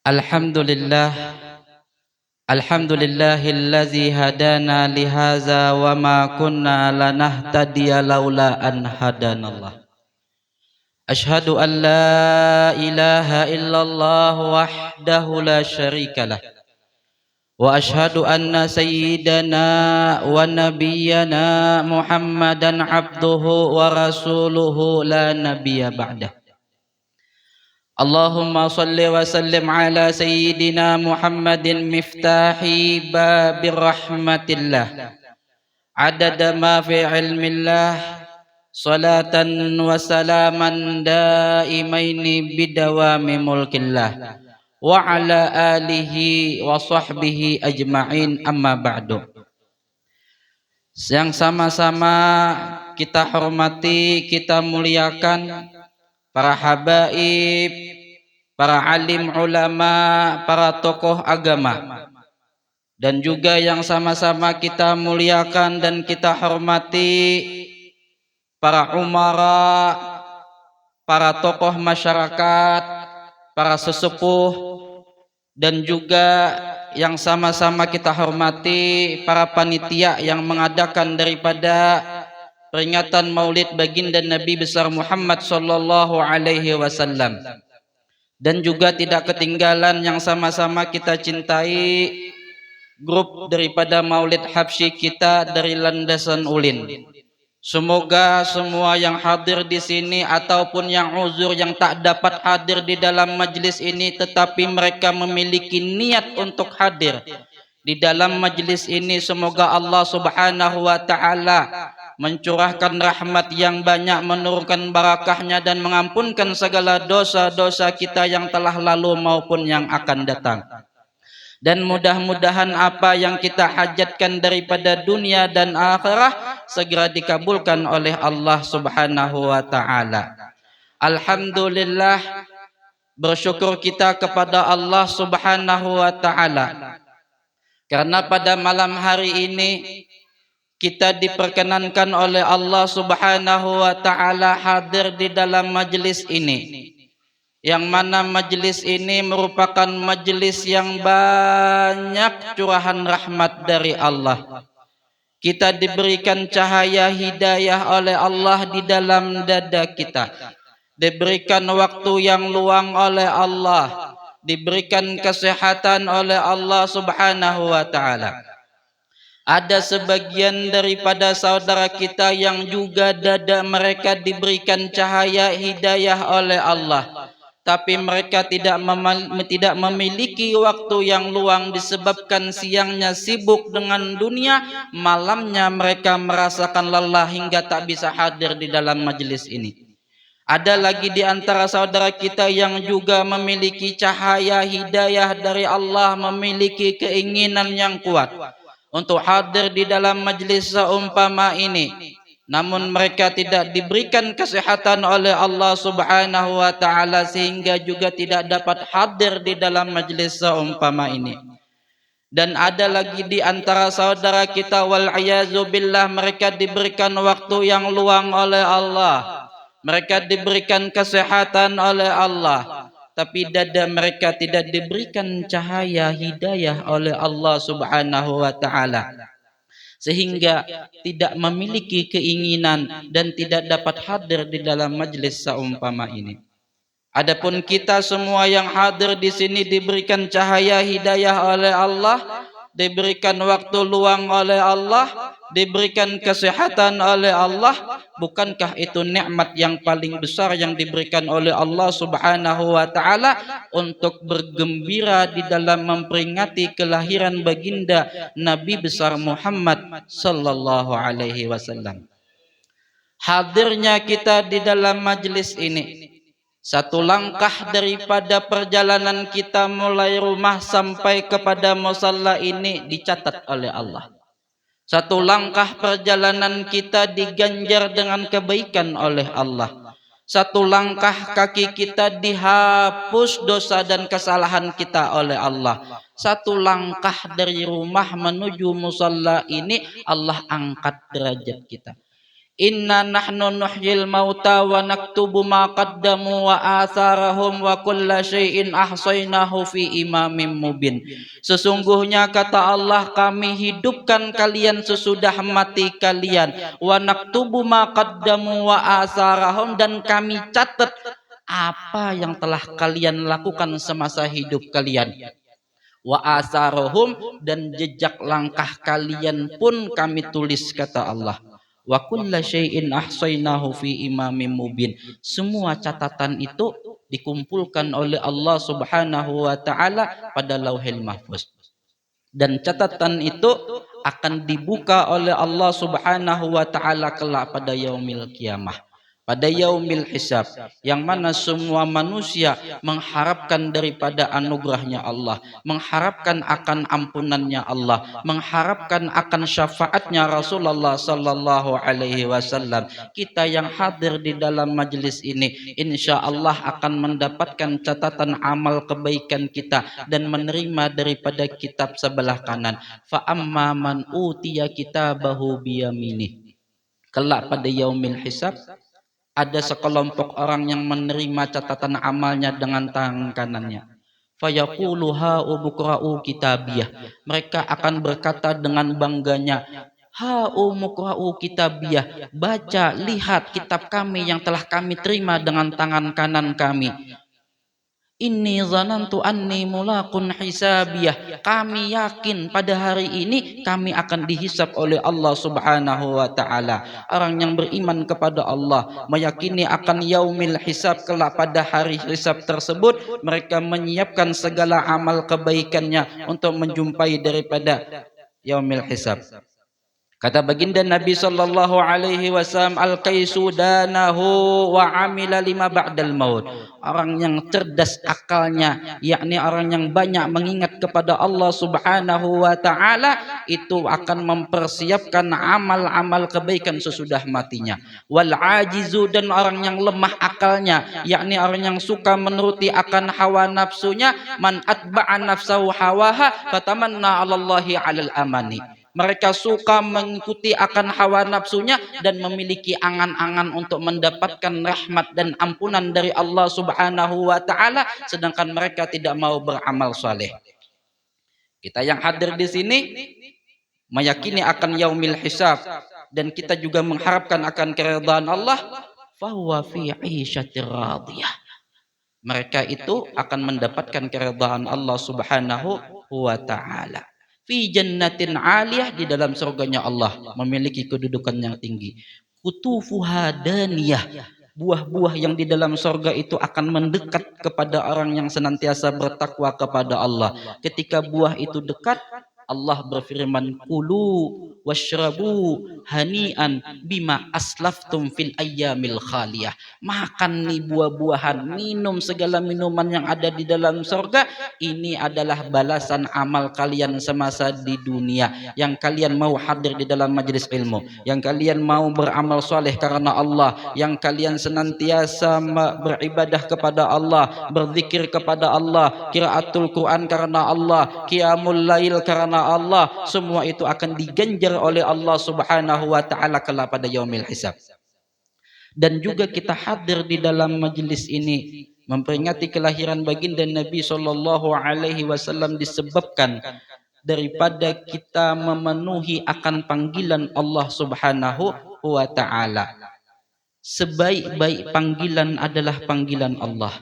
Alhamdulillah, alhamdulillahillazi hadana lihaza wa ma kunna lanahtadiya laula an hadanallah. Ashhadu an la ilaha illallah wahdahu la syarikalah. Wa ashhadu anna sayyidana wa nabiyyana Muhammadan abduhu wa rasuluhu la nabiyya ba'dah. Allahumma salli wa sallim ala sayyidina Muhammadin miftahi babir rahmatillah adada ma fi ilmillah salatan wa salaman daimaini bidawami mulkillah wa ala alihi wa sahbihi ajma'in amma ba'du. Yang sama-sama kita hormati, kita muliakan para habaib, para alim ulama, para tokoh agama, dan juga yang sama-sama kita muliakan dan kita hormati para umara, para tokoh masyarakat, para sesepuh, dan juga yang sama-sama kita hormati para panitia yang mengadakan daripada peringatan Maulid baginda Nabi besar Muhammad sallallahu alaihi wasallam. Dan juga tidak ketinggalan yang sama-sama kita cintai grup daripada Maulid Habsyi kita dari Landasan Ulin. Semoga semua yang hadir di sini ataupun yang uzur yang tak dapat hadir di dalam majlis ini, tetapi mereka memiliki niat untuk hadir di dalam majlis ini, semoga Allah Subhanahu wa taala mencurahkan rahmat yang banyak, menurunkan barakahnya dan mengampunkan segala dosa-dosa kita yang telah lalu maupun yang akan datang. Dan mudah-mudahan apa yang kita hajatkan daripada dunia dan akhirah segera dikabulkan oleh Allah Subhanahu wa taala. Alhamdulillah, bersyukur kita kepada Allah Subhanahu wa taala karena pada malam hari ini kita diperkenankan oleh Allah Subhanahu wa taala hadir di dalam majlis ini, yang mana majlis ini merupakan majlis yang banyak curahan rahmat dari Allah. Kita diberikan cahaya hidayah oleh Allah di dalam dada kita, diberikan waktu yang luang oleh Allah, diberikan kesehatan oleh Allah Subhanahu wa taala. Ada sebagian daripada saudara kita yang juga dada mereka diberikan cahaya hidayah oleh Allah, tapi mereka tidak memiliki waktu yang luang disebabkan siangnya sibuk dengan dunia, malamnya mereka merasakan lelah hingga tak bisa hadir di dalam majelis ini. Ada lagi di antara saudara kita yang juga memiliki cahaya hidayah dari Allah, memiliki keinginan yang kuat untuk hadir di dalam majlis seumpama ini, namun mereka tidak diberikan kesehatan oleh Allah Subhanahu wa taala sehingga juga tidak dapat hadir di dalam majlis seumpama ini. Dan ada lagi di antara saudara kita wal ayazu billah, mereka diberikan waktu yang luang oleh Allah, mereka diberikan kesehatan oleh Allah, tapi dada mereka tidak diberikan cahaya hidayah oleh Allah Subhanahu wa taala, sehingga tidak memiliki keinginan dan tidak dapat hadir di dalam majlis seumpama ini. Adapun kita semua yang hadir di sini diberikan cahaya hidayah oleh Allah, diberikan waktu luang oleh Allah, diberikan kesehatan oleh Allah. Bukankah itu nikmat yang paling besar yang diberikan oleh Allah Subhanahu wa taala untuk bergembira di dalam memperingati kelahiran baginda Nabi besar Muhammad sallallahu alaihi wasallam. Hadirnya kita di dalam majlis ini satu langkah daripada perjalanan kita mulai rumah sampai kepada musalla ini dicatat oleh Allah. Satu langkah perjalanan kita diganjar dengan kebaikan oleh Allah. Satu langkah kaki kita dihapus dosa dan kesalahan kita oleh Allah. Satu langkah dari rumah menuju musalla ini Allah angkat derajat kita. Inna nahnu nuhyil mauta wa naktubu ma qaddamu wa atharahum wa kulla syai'in ahsaynahu fi imamin mubin. Sesungguhnya kata Allah, kami hidupkan kalian sesudah mati kalian, wa naktubu ma qaddamu wa atharahum, dan kami catat apa yang telah kalian lakukan semasa hidup kalian, wa atharohum, dan jejak langkah kalian pun kami tulis kata Allah. Wa kulla syai'in ahsaynahu fi imamin mubin. Semua catatan itu dikumpulkan oleh Allah Subhanahu wa taala pada Lauhil Mahfuz. Dan catatan itu akan dibuka oleh Allah Subhanahu wa taala kelak pada yaumil kiamah, pada yaumil hisab, yang mana semua manusia mengharapkan daripada anugerahnya Allah, mengharapkan akan ampunannya Allah, mengharapkan akan syafaatnya Rasulullah sallallahu alaihi wasallam. Kita yang hadir di dalam majelis ini insya Allah akan mendapatkan catatan amal kebaikan kita dan menerima daripada kitab sebelah kanan. Fa amma man utiya kitabahu biyaminih, kelak pada yaumil hisab ada sekelompok orang yang menerima catatan amalnya dengan tangan kanannya. Fayaqulu ha'u bukra'u kitabiyah. Mereka akan berkata dengan bangganya, ha'u mukra'u kitabiyah, baca, lihat kitab kami yang telah kami terima dengan tangan kanan kami. Inni zanantu anni mulaqun hisabiyah. Kami yakin pada hari ini kami akan dihisab oleh Allah Subhanahu wa taala. Orang yang beriman kepada Allah, meyakini akan yaumil hisab, kelak pada hari hisab tersebut mereka menyiapkan segala amal kebaikannya untuk menjumpai daripada yaumil hisab. Kata baginda Nabi sallallahu alaihi wasallam, al-qaisu danahu wa amila lima ba'dal maut. Orang yang cerdas akalnya, yakni orang yang banyak mengingat kepada Allah Subhanahu wa taala, itu akan mempersiapkan amal-amal kebaikan sesudah matinya. Wal ajizu, dan orang yang lemah akalnya, yakni orang yang suka menuruti akan hawa nafsunya, man atba'a nafsahu hawaha fatamanna 'alallahi 'alal amani. Mereka suka mengikuti akan hawa nafsunya dan memiliki angan-angan untuk mendapatkan rahmat dan ampunan dari Allah Subhanahu wa taala, sedangkan mereka tidak mau beramal saleh. Kita yang hadir di sini meyakini akan yaumil hisab dan kita juga mengharapkan akan keridhaan Allah, fahuwa fi 'isyatir radiyah. Mereka itu akan mendapatkan keridhaan Allah Subhanahu wa taala. Fi jannatin 'aliyah, di dalam surganya Allah, memiliki kedudukan yang tinggi. Kutufuha daniyah, buah-buah yang di dalam surga itu akan mendekat kepada orang yang senantiasa bertakwa kepada Allah. Ketika buah itu dekat, Allah berfirman, kulu washrabu hani'an bima aslaftum fil ayyamil khaliyah. Makan nih buah-buahan, minum segala minuman yang ada di dalam surga. Ini adalah balasan amal kalian semasa di dunia, yang kalian mau hadir di dalam majelis ilmu, yang kalian mau beramal soleh karena Allah, yang kalian senantiasa beribadah kepada Allah, berzikir kepada Allah, qiraatul Quran karena Allah, qiyamul lail karena Allah. Semua itu akan diganjar oleh Allah Subhanahu wa taala kelak pada yaumil hisab. Dan juga kita hadir di dalam majelis ini memperingati kelahiran baginda Nabi sallallahu alaihi wasallam disebabkan daripada kita memenuhi akan panggilan Allah Subhanahu wa taala. Sebaik-baik panggilan adalah panggilan Allah.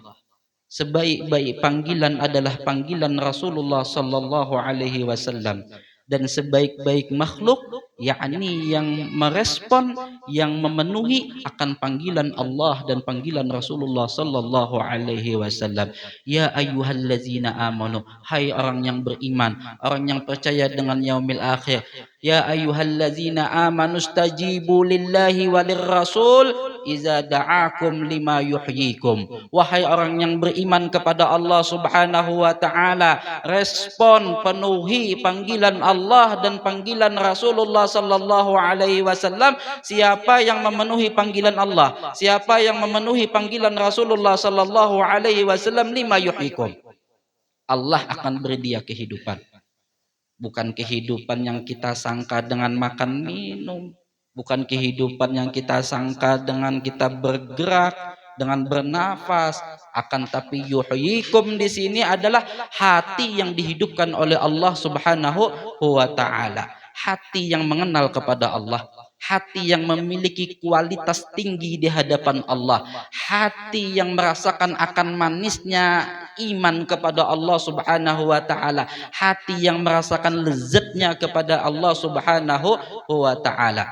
Sebaik-baik panggilan adalah panggilan Rasulullah sallallahu alaihi wasallam, dan sebaik-baik makhluk yakni yang merespon, yang memenuhi akan panggilan Allah dan panggilan Rasulullah sallallahu alaihi wasallam. Ya ayyuhallazina amanu, hai orang yang beriman, orang yang percaya dengan yaumil akhir. Ya ayyuhallazina amanu stajibu lillahi walir rasul iza da'akum lima yuhyikum. Wahai orang yang beriman kepada Allah Subhanahu wa taala, respon, penuhi panggilan Allah dan panggilan Rasulullah sallallahu alaihi wasallam. Siapa yang memenuhi panggilan Allah, siapa yang memenuhi panggilan Rasulullah sallallahu alaihi wasallam, lima yuhyikum, Allah akan beri dia kehidupan. Bukan kehidupan yang kita sangka dengan makan minum, bukan kehidupan yang kita sangka dengan kita bergerak, dengan bernafas, akan tapi yuhyikum di sini adalah hati yang dihidupkan oleh Allah Subhanahu wa taala. Hati yang mengenal kepada Allah, hati yang memiliki kualitas tinggi di hadapan Allah, hati yang merasakan akan manisnya iman kepada Allah Subhanahu wa taala, hati yang merasakan lezatnya kepada Allah Subhanahu wa taala.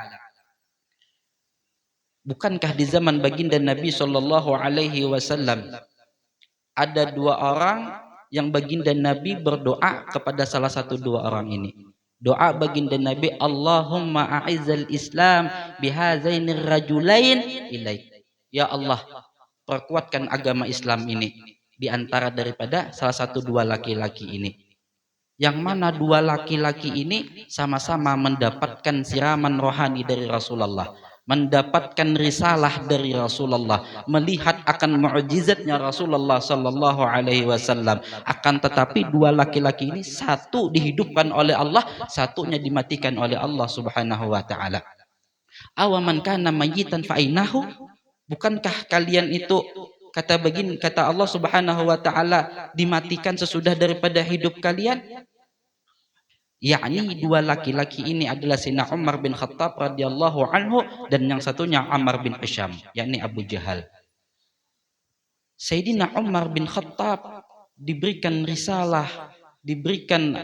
Bukankah di zaman baginda Nabi Shallallahu Alaihi Wasallam ada dua orang yang baginda Nabi berdoa kepada salah satu dua orang ini? Doa baginda Nabi, Allahumma a'izzal Islam bihazainir rajulain ilaik. Ya Allah, perkuatkan agama Islam ini di antara daripada salah satu dua laki-laki ini. Yang mana dua laki-laki ini sama-sama mendapatkan siraman rohani dari Rasulullah, mendapatkan risalah dari Rasulullah, melihat akan mukjizatnya Rasulullah sallallahu alaihi wasallam. Akan tetapi dua laki-laki ini, satu dihidupkan oleh Allah, satunya dimatikan oleh Allah Subhanahu wa taala. Awaman kana mayyitan fa'inahu, bukankah kalian itu, kata Allah Subhanahu wa taala, dimatikan sesudah daripada hidup kalian? Yakni dua laki-laki ini adalah Sayyidina Umar bin Khattab radhiyallahu anhu dan yang satunya Ammar bin Hisham, yakni Abu Jahal. Sayyidina Umar bin Khattab diberikan risalah, diberikan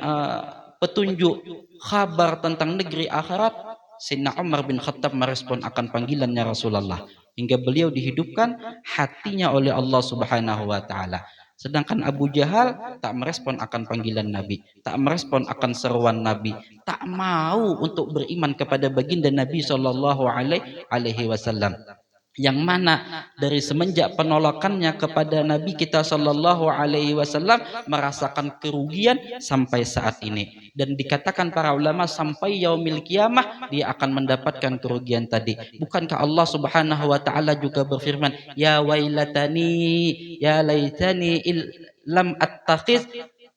petunjuk kabar tentang negeri akhirat. Sayyidina Umar bin Khattab merespon akan panggilannya Rasulullah hingga beliau dihidupkan hatinya oleh Allah Subhanahu wa taala. Sedangkan Abu Jahal tak merespon akan panggilan Nabi, tak merespon akan seruan Nabi, tak mau untuk beriman kepada baginda Nabi Shallallahu Alaihi Wasallam. Yang mana dari semenjak penolakannya kepada Nabi kita Shallallahu Alaihi Wasallam merasakan kerugian sampai saat ini, dan dikatakan para ulama sampai yaumil kiamah dia akan mendapatkan kerugian tadi. Bukankah Allah Subhanahu Wa Taala juga berfirman, ya wailatani ya laitani lam attakhiz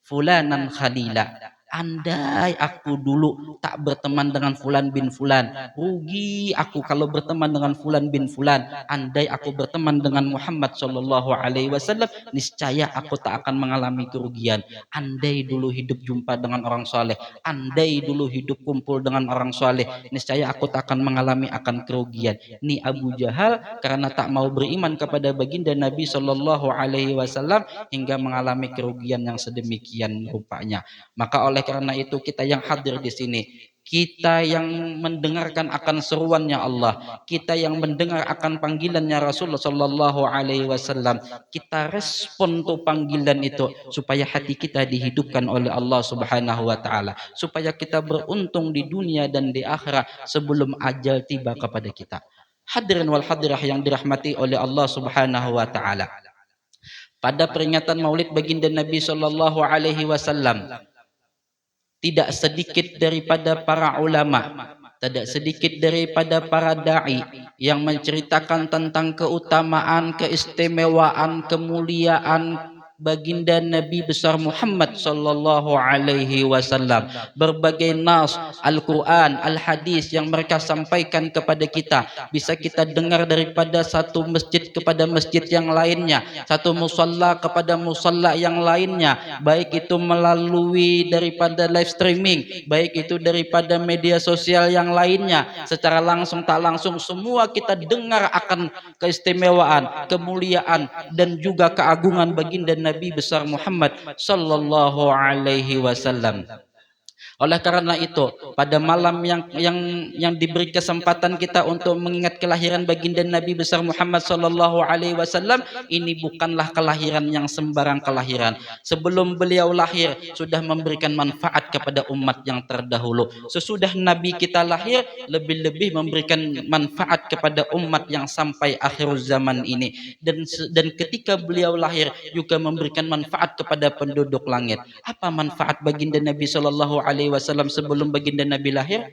fulanan khalila. Andai aku dulu tak berteman dengan fulan bin fulan, rugi aku kalau berteman dengan fulan bin fulan. Andai aku berteman dengan Muhammad sallallahu alaihi wasallam, niscaya aku tak akan mengalami kerugian. Andai dulu hidup jumpa dengan orang soleh, andai dulu hidup kumpul dengan orang soleh, niscaya aku tak akan mengalami akan kerugian. Ini Abu Jahal karena tak mau beriman kepada baginda Nabi sallallahu alaihi wasallam hingga mengalami kerugian yang sedemikian rupanya. Maka oleh karena itu kita yang hadir di sini, kita yang mendengarkan akan seruannya Allah, kita yang mendengar akan panggilannya Rasulullah Sallallahu Alaihi Wasallam, kita respon tuh panggilan itu supaya hati kita dihidupkan oleh Allah Subhanahu Wa Taala, supaya kita beruntung di dunia dan di akhirat sebelum ajal tiba kepada kita. Hadirin wal hadirah yang dirahmati oleh Allah Subhanahu Wa Taala. Pada peringatan Maulid baginda Nabi Sallallahu Alaihi Wasallam, tidak sedikit daripada para ulama, tidak sedikit daripada para da'i yang menceritakan tentang keutamaan, keistimewaan, kemuliaan baginda Nabi besar Muhammad sallallahu alaihi wasallam. Berbagai nas Al-Quran, Al-Hadis yang mereka sampaikan kepada kita bisa kita dengar daripada satu masjid kepada masjid yang lainnya, satu musalla kepada musalla yang lainnya, baik itu melalui daripada live streaming, baik itu daripada media sosial yang lainnya, secara langsung tak langsung semua kita dengar akan keistimewaan, kemuliaan dan juga keagungan baginda Nabi besar Muhammad sallallahu alaihi wasallam. Oleh karena itu, pada malam yang diberi kesempatan kita untuk mengingat kelahiran baginda Nabi besar Muhammad sallallahu alaihi wasallam, ini bukanlah kelahiran yang sembarang kelahiran. Sebelum beliau lahir sudah memberikan manfaat kepada umat yang terdahulu. Sesudah Nabi kita lahir lebih-lebih memberikan manfaat kepada umat yang sampai akhir zaman ini. Dan ketika beliau lahir juga memberikan manfaat kepada penduduk langit. Apa manfaat baginda Nabi sallallahu alaihi wasallam sebelum baginda Nabi lahir?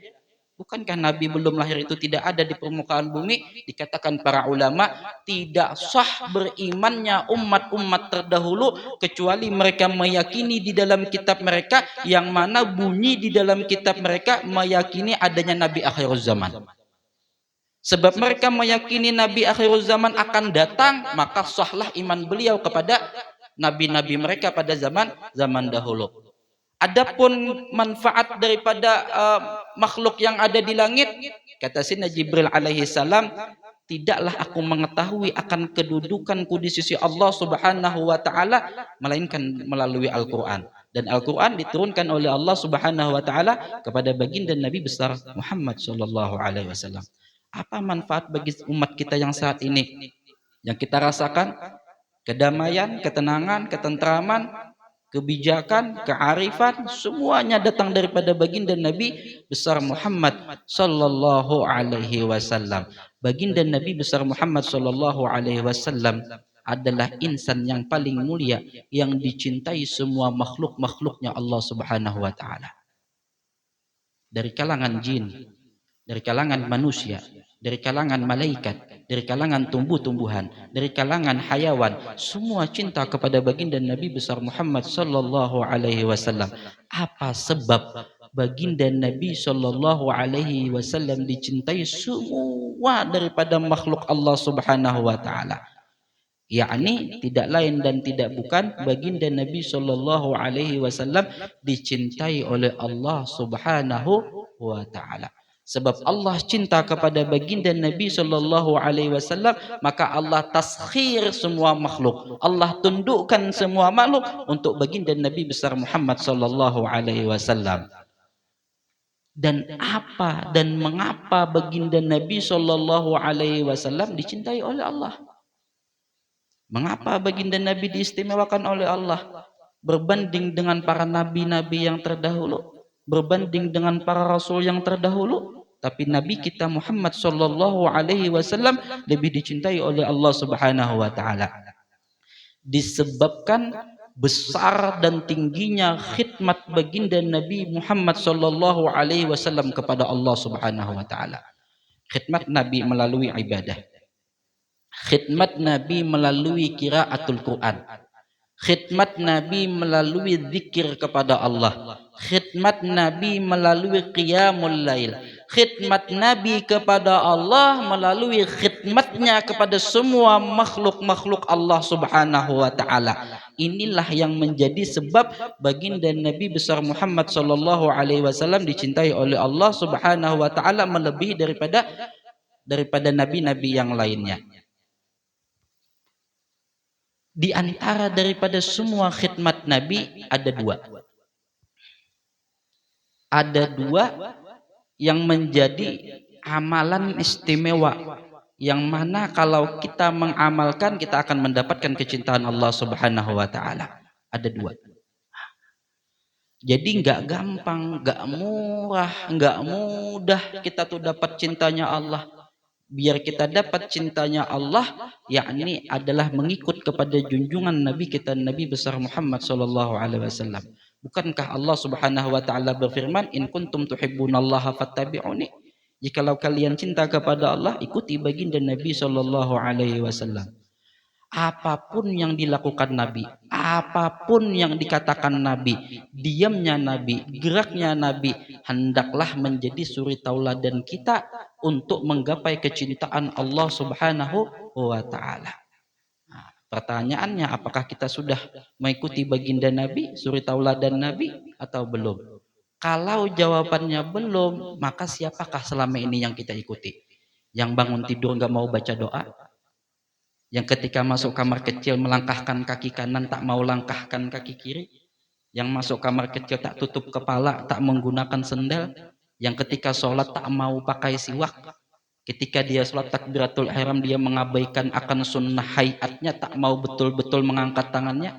Bukankah Nabi belum lahir itu tidak ada di permukaan bumi? Dikatakan para ulama, tidak sah berimannya umat-umat terdahulu kecuali mereka meyakini di dalam kitab mereka, yang mana bunyi di dalam kitab mereka meyakini adanya Nabi akhir zaman. Sebab mereka meyakini Nabi akhir zaman akan datang, maka sahlah iman beliau kepada nabi-nabi mereka pada zaman dahulu. Adapun manfaat daripada makhluk yang ada di langit, kata Sayyidina Jibril alaihi salam, tidaklah aku mengetahui akan kedudukanku di sisi Allah Subhanahu wa taala melainkan melalui Al-Qur'an. Dan Al-Qur'an diturunkan oleh Allah Subhanahu wa taala kepada baginda Nabi besar Muhammad sallallahu alaihi wasallam. Apa manfaat bagi umat kita yang saat ini? Yang kita rasakan kedamaian, ketenangan, ketentraman, kebijakan, kearifan, semuanya datang daripada baginda Nabi besar Muhammad sallallahu alaihi wasallam. Baginda Nabi besar Muhammad sallallahu alaihi wasallam adalah insan yang paling mulia yang dicintai semua makhluk-makhluknya Allah Subhanahu wa taala. Dari kalangan jin, dari kalangan manusia, dari kalangan malaikat, dari kalangan tumbuh-tumbuhan, dari kalangan hayawan, semua cinta kepada baginda Nabi besar Muhammad sallallahu alaihi wasallam. Apa sebab baginda Nabi sallallahu alaihi wasallam dicintai semua daripada makhluk Allah Subhanahu wa taala? Yakni tidak lain dan tidak bukan baginda Nabi sallallahu alaihi wasallam dicintai oleh Allah Subhanahu wa taala. Sebab Allah cinta kepada baginda Nabi sallallahu alaihi wasallam, maka Allah taskhir semua makhluk. Allah tundukkan semua makhluk untuk baginda Nabi besar Muhammad sallallahu alaihi wasallam. Dan apa dan mengapa baginda Nabi sallallahu alaihi wasallam dicintai oleh Allah? Mengapa baginda Nabi diistimewakan oleh Allah berbanding dengan para nabi-nabi yang terdahulu, berbanding dengan para rasul yang terdahulu? Tapi Nabi kita Muhammad sallallahu alaihi wasallam lebih dicintai oleh Allah Subhanahu wa taala. Disebabkan besar dan tingginya khidmat baginda Nabi Muhammad sallallahu alaihi wasallam kepada Allah Subhanahu wa taala. Khidmat Nabi melalui ibadah. Khidmat Nabi melalui qiraatul Quran. Khidmat Nabi melalui zikir kepada Allah. Khidmat Nabi melalui qiyamul lail. Khidmat Nabi kepada Allah melalui khidmatnya kepada semua makhluk-makhluk Allah Subhanahu wa taala. Inilah yang menjadi sebab baginda Nabi besar Muhammad sallallahu alaihi wasallam dicintai oleh Allah Subhanahu wa taala melebihi daripada nabi-nabi yang lainnya. Di antara daripada semua khidmat Nabi ada dua. Ada dua yang menjadi amalan istimewa, yang mana kalau kita mengamalkan kita akan mendapatkan kecintaan Allah Subhanahu wa taala. Ada dua. Jadi nggak gampang, nggak murah, nggak mudah kita tuh dapat cintanya Allah. Biar kita dapat cintanya Allah, yakni adalah mengikut kepada junjungan Nabi kita Nabi besar Muhammad sallallahu alaihi wasallam. Bukankah Allah Subhanahu wa taala berfirman, "In kuntum tuhibbunallaha fattabi'uni." Jikalau kalian cinta kepada Allah, ikuti baginda Nabi sallallahu alaihi wasallam. Apapun yang dilakukan Nabi, apapun yang dikatakan Nabi, diamnya Nabi, geraknya Nabi, hendaklah menjadi suri tauladan kita untuk menggapai kecintaan Allah Subhanahu wa taala. Nah, pertanyaannya, apakah kita sudah mengikuti baginda Nabi, suri tauladan Nabi atau belum? Kalau jawabannya belum, maka siapakah selama ini yang kita ikuti? Yang bangun tidur nggak mau baca doa? Yang ketika masuk kamar kecil melangkahkan kaki kanan tak mau langkahkan kaki kiri, yang masuk kamar kecil tak tutup kepala, tak menggunakan sendal, yang ketika sholat tak mau pakai siwak, ketika dia sholat takbiratul ihram dia mengabaikan akan sunnah hayatnya, tak mau betul-betul mengangkat tangannya.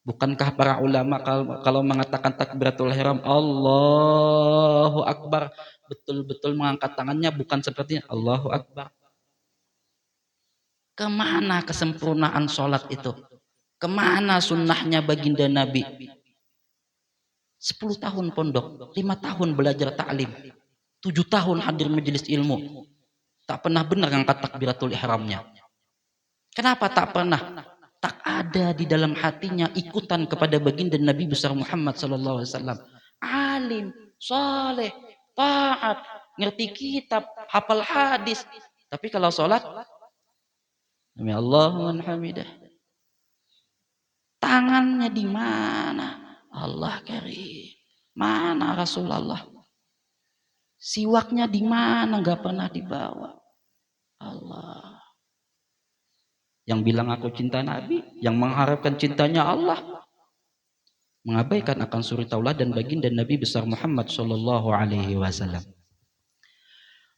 Bukankah para ulama kalau mengatakan takbiratul ihram Allahu Akbar betul-betul mengangkat tangannya, bukan seperti Allahu Akbar? Kemana kesempurnaan sholat itu? Kemana sunnahnya baginda Nabi? 10 tahun pondok, 5 tahun belajar ta'lim, 7 tahun hadir majelis ilmu, tak pernah benar ngangkat takbiratul ihramnya. Kenapa tak pernah? Tak ada di dalam hatinya ikutan kepada baginda Nabi besar Muhammad sallallahu alaihi wasallam. Alim, saleh, taat, ngerti kitab, hafal hadis, Tapi kalau sholat, Sami Allahu liman hamidah. Tangannya di mana? Allah karim. Mana Rasulullah? Siwaknya di mana? Gak pernah dibawa. Allah. Yang bilang aku cinta Nabi, yang mengharapkan cintanya Allah, mengabaikan akan suri tauladan baginda Nabi besar Muhammad sallallahu alaihi wasallam.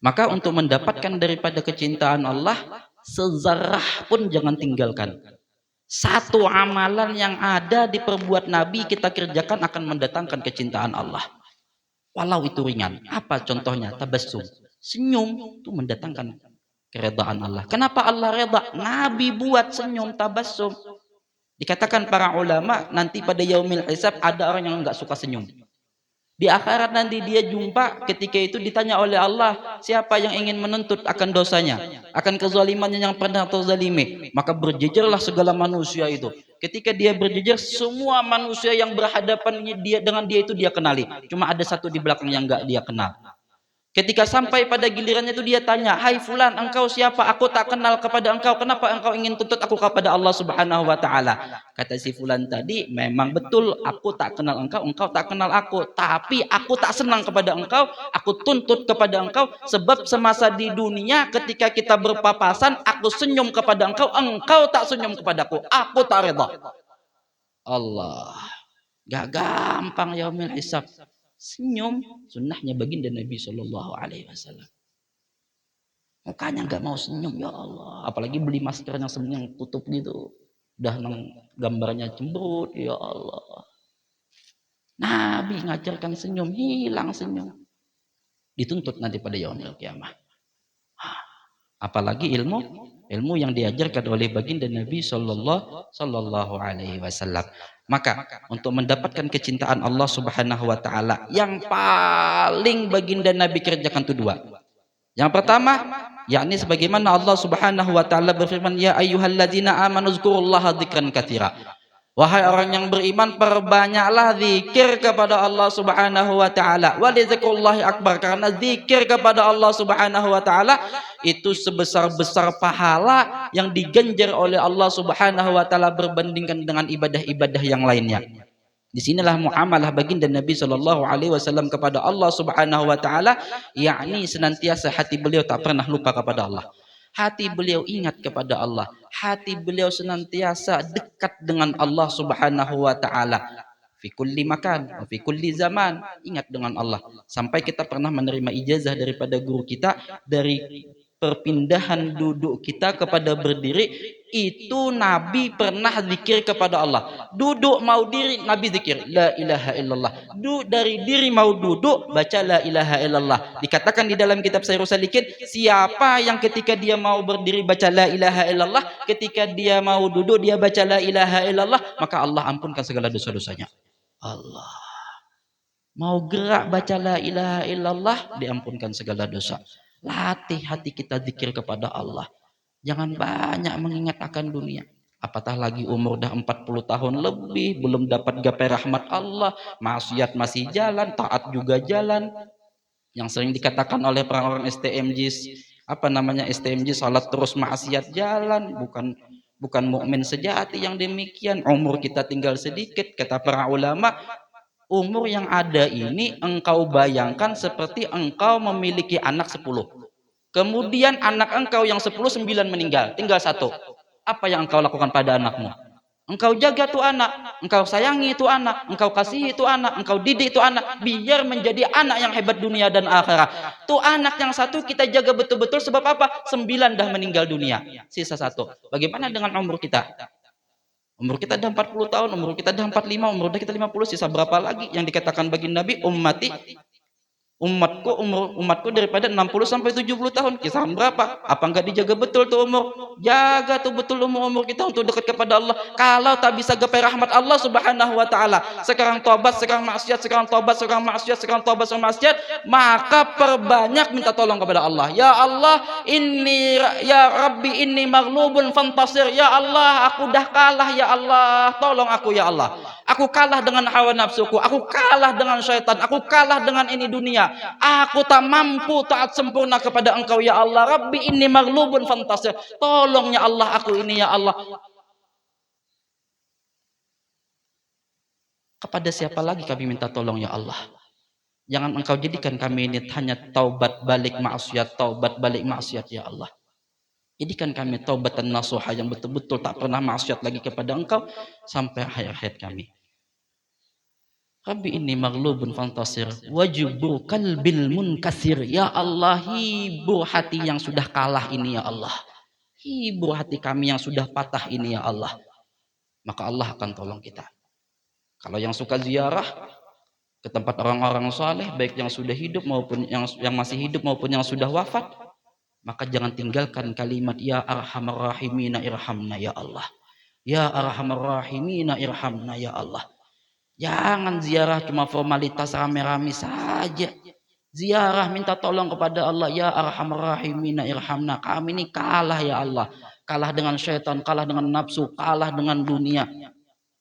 Maka untuk mendapatkan daripada kecintaan Allah, sezarah pun jangan tinggalkan. Satu amalan yang ada diperbuat Nabi kita kerjakan akan mendatangkan kecintaan Allah. Walau itu ringan. Apa contohnya? Tabassum. Senyum itu mendatangkan keredaan Allah. Kenapa Allah reda? Nabi buat senyum, tabassum. Dikatakan para ulama nanti pada yaumil hisab ada orang yang enggak suka senyum. Di akhirat nanti dia jumpa, ketika itu ditanya oleh Allah, siapa yang ingin menuntut akan dosanya, akan kezalimannya yang pernah terzalimi, maka berjejerlah segala manusia itu. Ketika dia berjejer, semua manusia yang berhadapan dengan dia itu dia kenali. Cuma ada satu di belakang yang enggak dia kenal. Ketika sampai pada gilirannya itu dia tanya, hai fulan, engkau siapa? Aku tak kenal kepada engkau. Kenapa engkau ingin tuntut aku kepada Allah Subhanahu wa taala? Kata si fulan tadi, memang betul aku tak kenal engkau, engkau tak kenal aku. Tapi aku tak senang kepada engkau, aku tuntut kepada engkau sebab semasa di dunia ketika kita berpapasan, aku senyum kepada engkau, engkau tak senyum kepadaku. Aku tak reda. Allah. Gak gampang yaumil hisab. Senyum sunnahnya baginda Nabi Shallallahu Alaihi Wasallam. Mukanya nggak mau senyum, ya Allah. Apalagi beli masker yang senyum tutup gitu, udah gambarnya cemberut, ya Allah. Nabi ngajarkan senyum, hilang senyum, dituntut nanti pada yaumil kiamah. Apalagi ilmu yang diajarkan oleh baginda Nabi Shallallahu Alaihi Wasallam. Maka untuk mendapatkan kecintaan Allah Subhanahu Wa Taala, yang paling baginda Nabi kerjakan itu dua. Yang pertama, yakni sebagaimana Allah Subhanahu Wa Taala berfirman, ya ayyuhalladzina amanu dzkurullaha dzikran katsira. Wahai orang yang beriman, perbanyaklah zikir kepada Allah Subhanahu wa taala. Wa lidzikrullahi akbar, karena zikir kepada Allah Subhanahu wa taala itu sebesar-besar pahala yang diganjar oleh Allah Subhanahu wa taala berbandingkan dengan ibadah-ibadah yang lainnya. Disinilah muamalah baginda Nabi Shallallahu Alaihi Wasallam kepada Allah Subhanahu wa taala, yakni senantiasa hati beliau tak pernah lupa kepada Allah. Hati beliau ingat kepada Allah. Hati beliau senantiasa dekat dengan Allah Subhanahu wa taala. Fi kulli makan, fi kulli zaman, ingat dengan Allah. Sampai kita pernah menerima ijazah daripada guru kita, dari perpindahan duduk kita kepada berdiri itu Nabi pernah zikir kepada Allah. Duduk mau diri Nabi zikir la ilaha illallah. Dari diri mau duduk baca la ilaha illallah. Dikatakan di dalam kitab Syairus Salikin, siapa yang ketika dia mau berdiri baca la ilaha illallah, ketika dia mau duduk dia baca la ilaha illallah, maka Allah ampunkan segala dosa-dosanya. Allah. Mau gerak baca la ilaha illallah, diampunkan segala dosa. Latih hati kita zikir kepada Allah. Jangan banyak mengingat akan dunia. Apatah lagi umur dah 40 tahun lebih, belum dapat gapai rahmat Allah, maksiat masih jalan, taat juga jalan. Yang sering dikatakan oleh orang-orang STMJ, STMJ, salat terus maksiat jalan, bukan mukmin sejati yang demikian. Umur kita tinggal sedikit, kata para ulama. Umur yang ada ini engkau bayangkan seperti engkau memiliki anak 10. Kemudian anak engkau yang 10, 9 meninggal, tinggal 1. Apa yang engkau lakukan pada anakmu? Engkau jaga tuh anak, engkau sayangi itu anak, engkau kasihi itu anak, engkau didik itu anak, biar menjadi anak yang hebat dunia dan akhirat. Tuh anak yang 1 kita jaga betul-betul, sebab apa? 9 dah meninggal dunia, sisa 1. Bagaimana dengan umur kita? Umur kita dah 40 tahun, umur kita dah 45, umur kita 50, sisa berapa lagi? Yang dikatakan bagi Nabi, umatku daripada 60 sampai 70 tahun. Kisaran berapa? Apa enggak dijaga betul tuh umur? Jaga tuh betul umur kita untuk dekat kepada Allah. Kalau tak bisa gapai rahmat Allah Subhanahu wa taala, sekarang tobat, sekarang maksiat, sekarang tobat, sekarang maksiat, sekarang tobat, sekarang maksiat, maka perbanyak minta tolong kepada Allah. Ya Allah, ya Rabbi inni maghlubun fantasir. Ya Allah, aku dah kalah ya Allah, tolong aku ya Allah. Aku kalah dengan hawa nafsuku, aku kalah dengan syaitan, aku kalah dengan ini dunia. Aku tak mampu taat sempurna kepada Engkau ya Allah. Rabbi inni maghlubun fantasir. Tolong ya Allah aku ini ya Allah. Kepada siapa lagi kami minta tolong ya Allah? Jangan Engkau jadikan kami ini hanya taubat balik maksiat ya Allah. Jadikan kami taubatan nasuha yang betul-betul tak pernah maksiat lagi kepada Engkau sampai akhir hayat kami. Rabbi inni maghlubun fantasir wajibur kalbil munkasir. Ya Allah, hibur hati yang sudah kalah ini ya Allah. Hibur hati kami yang sudah patah ini ya Allah. Maka Allah akan tolong kita. Kalau yang suka ziarah ke tempat orang-orang saleh, baik yang sudah hidup maupun yang masih hidup maupun yang sudah wafat, maka jangan tinggalkan kalimat ya arhamar rahimina irhamna ya Allah. Ya arhamar rahimina irhamna ya Allah. Jangan ziarah cuma formalitas rame-rame saja. Ziarah minta tolong kepada Allah. Ya arhamar rahimina irhamna. Kami ini kalah ya Allah. Kalah dengan syaitan, kalah dengan nafsu, kalah dengan dunia.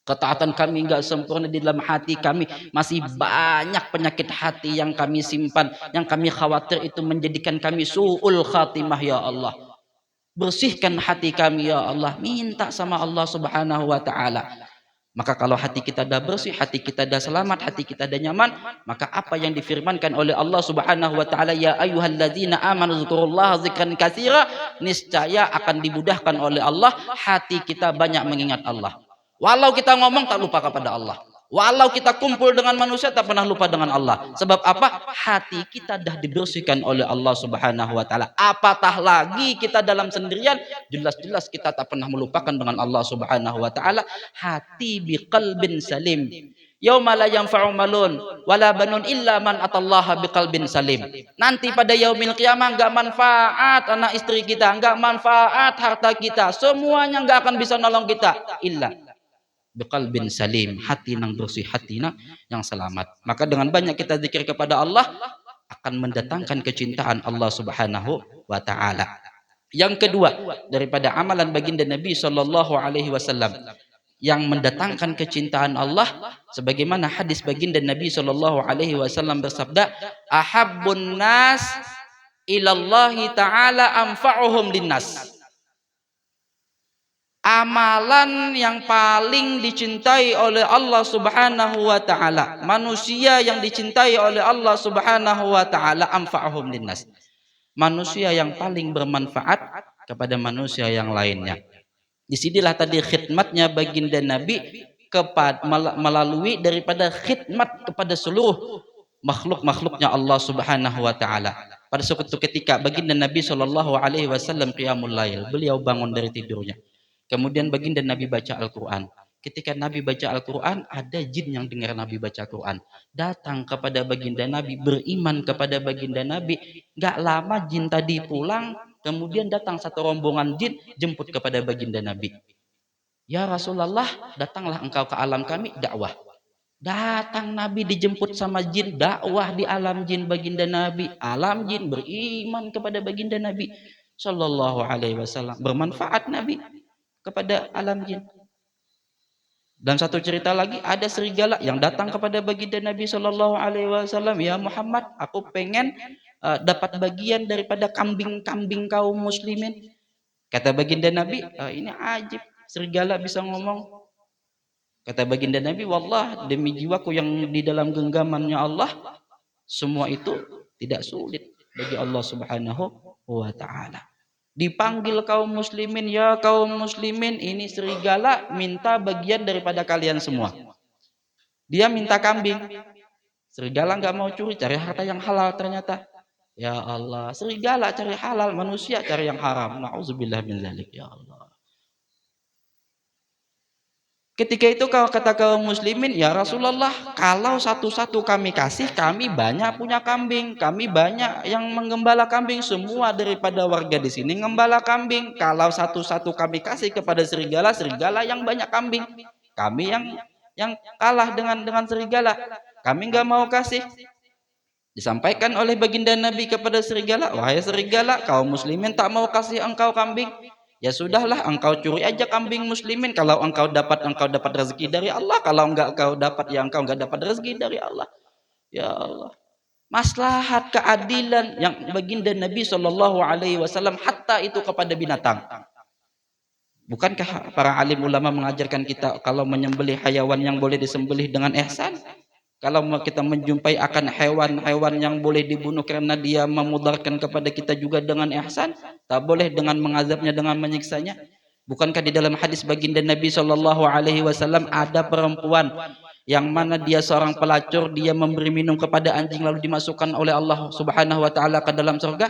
Ketaatan kami enggak sempurna di dalam hati kami. Masih banyak penyakit hati yang kami simpan. Yang kami khawatir itu menjadikan kami su'ul khatimah ya Allah. Bersihkan hati kami ya Allah. Minta sama Allah subhanahu wa ta'ala. Maka kalau hati kita dah bersih, hati kita dah selamat, hati kita dah nyaman, maka apa yang difirmankan oleh Allah Subhanahu wa taala, ya ayyuhalladzina amanu dzkurullaha dzikran katsira, niscaya akan dimudahkan oleh Allah hati kita banyak mengingat Allah. Walau kita ngomong tak lupa kepada Allah. Walau kita kumpul dengan manusia tak pernah lupa dengan Allah. Sebab apa? Hati kita dah dibersihkan oleh Allah Subhanahu wa taala. Apatah lagi kita dalam sendirian, jelas-jelas kita tak pernah melupakan dengan Allah Subhanahu wa taala. Hati biqalbin salim. Yauma la yanfa'u malun wala banun illa man atallaha biqalbin salim. Nanti pada yaumil qiyamah enggak manfaat anak istri kita, enggak manfaat harta kita, semuanya enggak akan bisa nolong kita illa biqalbin salim, hati yang bersih, hati yang selamat. Maka dengan banyak kita zikir kepada Allah akan mendatangkan kecintaan Allah Subhanahu wa taala. Yang kedua, daripada amalan baginda Nabi sallallahu alaihi wasallam yang mendatangkan kecintaan Allah, sebagaimana hadis baginda Nabi sallallahu alaihi wasallam bersabda, ahabbun nas ilallahi taala anfa'uhum linnas. Amalan yang paling dicintai oleh Allah Subhanahu wa taala, manusia yang dicintai oleh Allah Subhanahu wa taala, anfa'uhum linnas. Manusia yang paling bermanfaat kepada manusia yang lainnya. Disinilah tadi khidmatnya baginda Nabi melalui daripada khidmat kepada seluruh makhluk-makhluknya Allah Subhanahu wa taala. Pada suatu ketika baginda Nabi sallallahu alaihi wasallam qiyamul lail, beliau bangun dari tidurnya. Kemudian baginda Nabi baca Al-Quran. Ketika Nabi baca Al-Quran, ada jin yang dengar Nabi baca Al-Quran. Datang kepada baginda Nabi, beriman kepada baginda Nabi. Gak lama jin tadi pulang, kemudian datang satu rombongan jin jemput kepada baginda Nabi. Ya Rasulullah, datanglah engkau ke alam kami, dakwah. Datang Nabi dijemput sama jin, dakwah di alam jin baginda Nabi. Alam jin beriman kepada baginda Nabi sallallahu alaihi wasallam. Bermanfaat Nabi kepada alam jin. Dan satu cerita lagi, ada serigala yang datang kepada baginda Nabi sallallahu alaihi wasallam, ya Muhammad, aku pengen dapat bagian daripada kambing-kambing kaum muslimin. Kata baginda Nabi, ini ajib, serigala bisa ngomong. Kata baginda Nabi, wallah demi jiwaku yang di dalam genggamannya Allah, semua itu tidak sulit bagi Allah Subhanahu wa taala. Dipanggil kaum muslimin, ya kaum muslimin, ini serigala minta bagian daripada kalian semua. Dia minta kambing. Serigala nggak mau curi, cari harta yang halal ternyata. Ya Allah, serigala cari halal, manusia cari yang haram. Nauzubillah min dzalik, ya Allah. Ketika itu kata kaum muslimin, ya Rasulullah, kalau satu-satu kami kasih, kami banyak punya kambing, kami banyak yang menggembala kambing, semua daripada warga di sini ngembala kambing. Kalau satu-satu kami kasih kepada serigala, serigala yang banyak kambing, kami yang kalah dengan serigala, kami nggak mau kasih. Disampaikan oleh baginda Nabi kepada serigala, wahai serigala, kaum muslimin tak mau kasih engkau kambing. Ya sudahlah, engkau curi aja kambing muslimin. Kalau engkau dapat rezeki dari Allah. Kalau enggak engkau dapat, ya engkau enggak dapat rezeki dari Allah. Ya Allah. Maslahat keadilan yang baginda Nabi Shallallahu Alaihi Wasallam hatta itu kepada binatang. Bukankah para alim ulama mengajarkan kita kalau menyembelih hayawan yang boleh disembelih dengan ihsan? Kalau kita menjumpai akan hewan-hewan yang boleh dibunuh karena dia memudaratkan kepada kita juga dengan ihsan, tak boleh dengan mengazabnya, dengan menyiksanya. Bukankah di dalam hadis baginda Nabi Shallallahu Alaihi Wasallam ada perempuan yang mana dia seorang pelacur, dia memberi minum kepada anjing lalu dimasukkan oleh Allah Subhanahu Wa Taala ke dalam surga?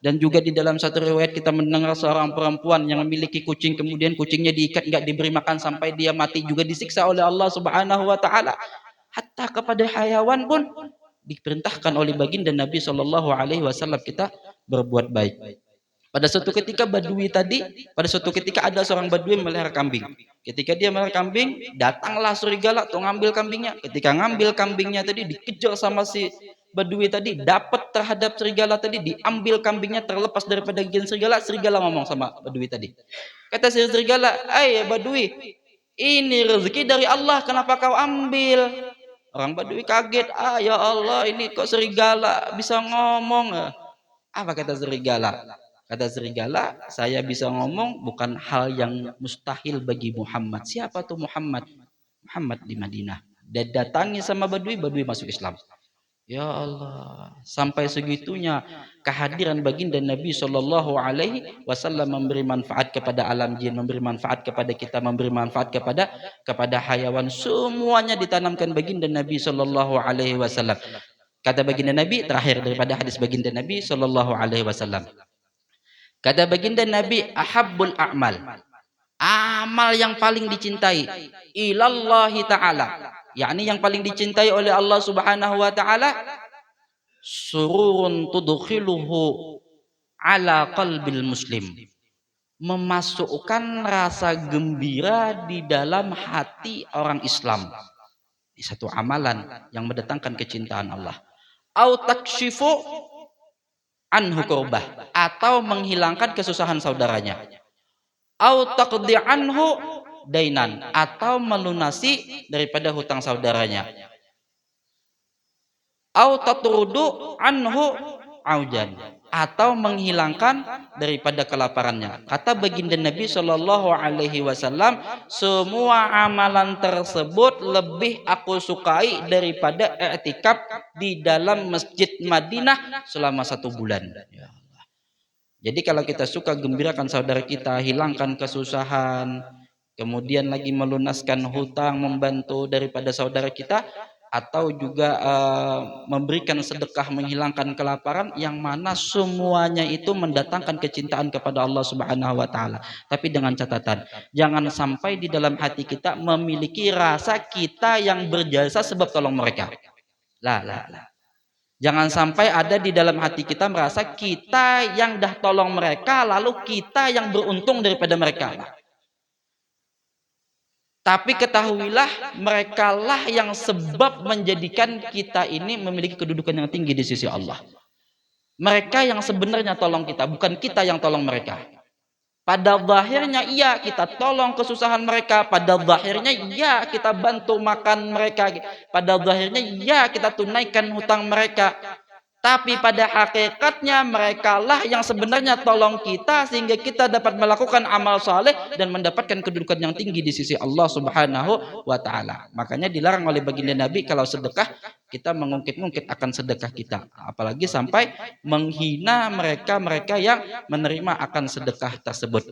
Dan juga di dalam satu riwayat kita mendengar seorang perempuan yang memiliki kucing, kemudian kucingnya diikat, nggak diberi makan sampai dia mati, juga disiksa oleh Allah Subhanahu Wa Taala. Hatta kepada hayawan pun diperintahkan oleh baginda Nabi Shallallahu Alaihi Wasallam kita berbuat baik. Pada suatu ketika ada seorang badui melihara kambing. Ketika dia melihara kambing, datanglah serigala untuk ngambil kambingnya. Ketika ngambil kambingnya tadi, dikejar sama si badui tadi, dapat terhadap serigala tadi, diambil kambingnya, terlepas daripada gigit serigala. Serigala ngomong sama badui tadi. Kata si serigala, badui, ini rezeki dari Allah, kenapa kau ambil? Orang badui kaget, ya Allah, ini kok serigala bisa ngomong? Apa kata serigala? Kata serigala, saya bisa ngomong bukan hal yang mustahil bagi Muhammad. Siapa tuh Muhammad? Muhammad di Madinah. Dan datangi sama badui, badui masuk Islam. Ya Allah, sampai segitunya kehadiran baginda Nabi Shallallahu Alaihi Wasallam memberi manfaat kepada alam jin, memberi manfaat kepada kita, memberi manfaat kepada hayawan. Semuanya ditanamkan baginda Nabi Shallallahu Alaihi Wasallam. Kata baginda Nabi, terakhir daripada hadis baginda Nabi Shallallahu Alaihi Wasallam. Kata baginda Nabi, ahabbul a'mal, amal yang paling dicintai ilallahi ta'ala, yakni yang paling dicintai oleh Allah Subhanahu wa taala, sururun tudkhiluhu ala qalbil muslim, memasukkan rasa gembira di dalam hati orang Islam. Ini satu amalan yang mendatangkan kecintaan Allah. Au takshifu anhu kurbah, atau menghilangkan kesusahan saudaranya. Au taqdi anhu dainan, atau melunasi daripada hutang saudaranya. Au tatrudu anhu aujan, atau menghilangkan daripada kelaparannya. Kata baginda Nabi Shallallahu Alaihi Wasallam, semua amalan tersebut lebih aku sukai daripada i'tikaf di dalam masjid Madinah selama 1 bulan. Ya Allah. Jadi kalau kita suka gembirakan saudara kita, hilangkan kesusahan, kemudian lagi melunaskan hutang, membantu daripada saudara kita, atau juga memberikan sedekah, menghilangkan kelaparan, yang mana semuanya itu mendatangkan kecintaan kepada Allah Subhanahu wa taala. Tapi dengan catatan, jangan sampai di dalam hati kita memiliki rasa kita yang berjasa sebab tolong mereka. Lah. Jangan sampai ada di dalam hati kita merasa kita yang dah tolong mereka, lalu kita yang beruntung daripada mereka. Tapi ketahuilah, merekalah yang sebab menjadikan kita ini memiliki kedudukan yang tinggi di sisi Allah. Mereka yang sebenarnya tolong kita, bukan kita yang tolong mereka. Pada zahirnya iya kita tolong kesusahan mereka, pada zahirnya iya kita bantu makan mereka, pada zahirnya iya kita tunaikan hutang mereka. Tapi pada hakikatnya merekalah yang sebenarnya tolong kita sehingga kita dapat melakukan amal saleh dan mendapatkan kedudukan yang tinggi di sisi Allah Subhanahu wa taala. Makanya dilarang oleh baginda Nabi kalau sedekah kita mengungkit-ungkit akan sedekah kita, apalagi sampai menghina mereka yang menerima akan sedekah tersebut.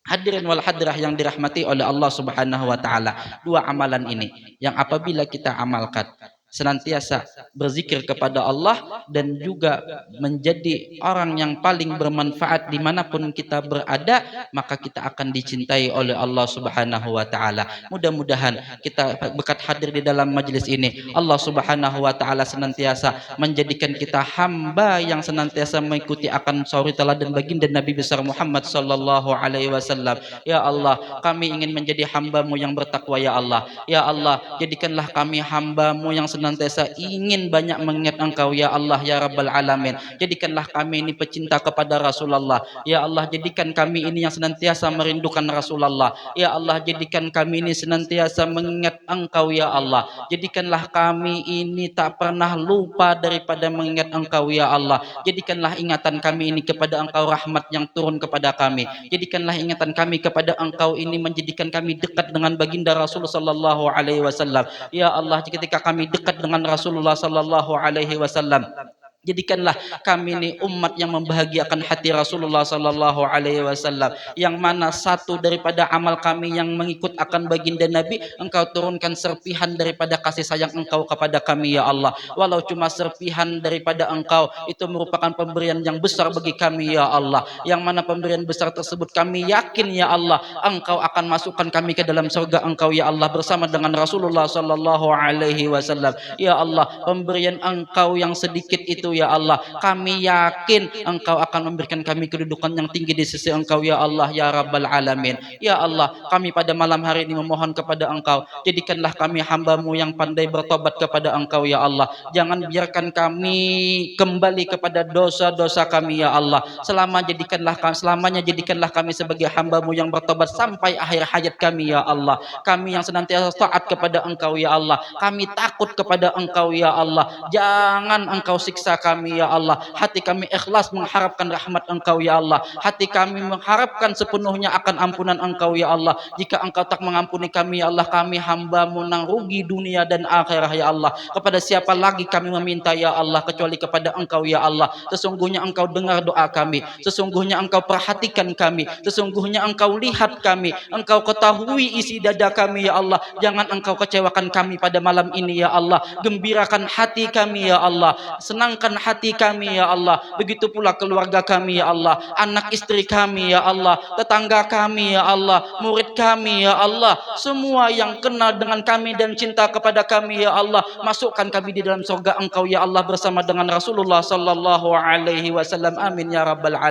Hadirin wal hadirah yang dirahmati oleh Allah Subhanahu wa taala, 2 amalan ini yang apabila kita amalkan, senantiasa berzikir kepada Allah dan juga menjadi orang yang paling bermanfaat dimanapun kita berada, maka kita akan dicintai oleh Allah Subhanahu wa taala. Mudah-mudahan kita berkat hadir di dalam majelis ini, Allah Subhanahu wa taala senantiasa menjadikan kita hamba yang senantiasa mengikuti akan suri teladan baginda Nabi besar Muhammad sallallahu alaihi wasallam. Ya Allah, kami ingin menjadi hamba-Mu yang bertakwa ya Allah. Ya Allah, jadikanlah kami hamba-Mu yang senantiasa ingin banyak mengingat Engkau ya Allah ya Rabbal Alamin. Jadikanlah kami ini pecinta kepada Rasulullah. Ya Allah, jadikan kami ini yang senantiasa merindukan Rasulullah. Ya Allah, jadikan kami ini senantiasa mengingat Engkau ya Allah. Jadikanlah kami ini tak pernah lupa daripada mengingat Engkau ya Allah. Jadikanlah ingatan kami ini kepada Engkau rahmat yang turun kepada kami. Jadikanlah ingatan kami kepada Engkau ini menjadikan kami dekat dengan baginda Rasul sallallahu alaihi wasallam. Ya Allah, ketika kami dekat dengan Rasulullah sallallahu alaihi wasallam, jadikanlah kami ini umat yang membahagiakan hati Rasulullah sallallahu alaihi wasallam, yang mana satu daripada amal kami yang mengikut akan baginda Nabi, Engkau turunkan serpihan daripada kasih sayang Engkau kepada kami ya Allah. Walau cuma serpihan daripada Engkau, itu merupakan pemberian yang besar bagi kami ya Allah, yang mana pemberian besar tersebut kami yakin ya Allah Engkau akan masukkan kami ke dalam surga Engkau ya Allah bersama dengan Rasulullah sallallahu alaihi wasallam. Ya Allah, pemberian Engkau yang sedikit itu ya Allah, kami yakin Engkau akan memberikan kami kedudukan yang tinggi di sisi Engkau ya Allah ya Rabbal Alamin. Ya Allah, kami pada malam hari ini memohon kepada Engkau, jadikanlah kami hamba-Mu yang pandai bertobat kepada Engkau ya Allah. Jangan biarkan kami kembali kepada dosa-dosa kami ya Allah. Selamanya jadikanlah kami sebagai hamba-Mu yang bertobat sampai akhir hayat kami ya Allah. Kami yang senantiasa taat kepada Engkau ya Allah. Kami takut kepada Engkau ya Allah. Jangan Engkau siksa kami ya Allah. Hati kami ikhlas mengharapkan rahmat Engkau ya Allah. Hati kami mengharapkan sepenuhnya akan ampunan Engkau ya Allah. Jika Engkau tak mengampuni kami ya Allah, kami hamba-Mu nang rugi dunia dan akhirah ya Allah. Kepada siapa lagi kami meminta ya Allah kecuali kepada Engkau ya Allah. Sesungguhnya Engkau dengar doa kami, sesungguhnya Engkau perhatikan kami, sesungguhnya Engkau lihat kami, Engkau ketahui isi dada kami ya Allah. Jangan Engkau kecewakan kami pada malam ini ya Allah. Gembirakan hati kami ya Allah, senangkan hati kami ya Allah. Begitu pula keluarga kami ya Allah, anak istri kami ya Allah, tetangga kami ya Allah, murid kami ya Allah, semua yang kenal dengan kami dan cinta kepada kami ya Allah, masukkan kami di dalam surga Engkau ya Allah bersama dengan Rasulullah sallallahu alaihi wasallam. Amin ya rabbal alamin.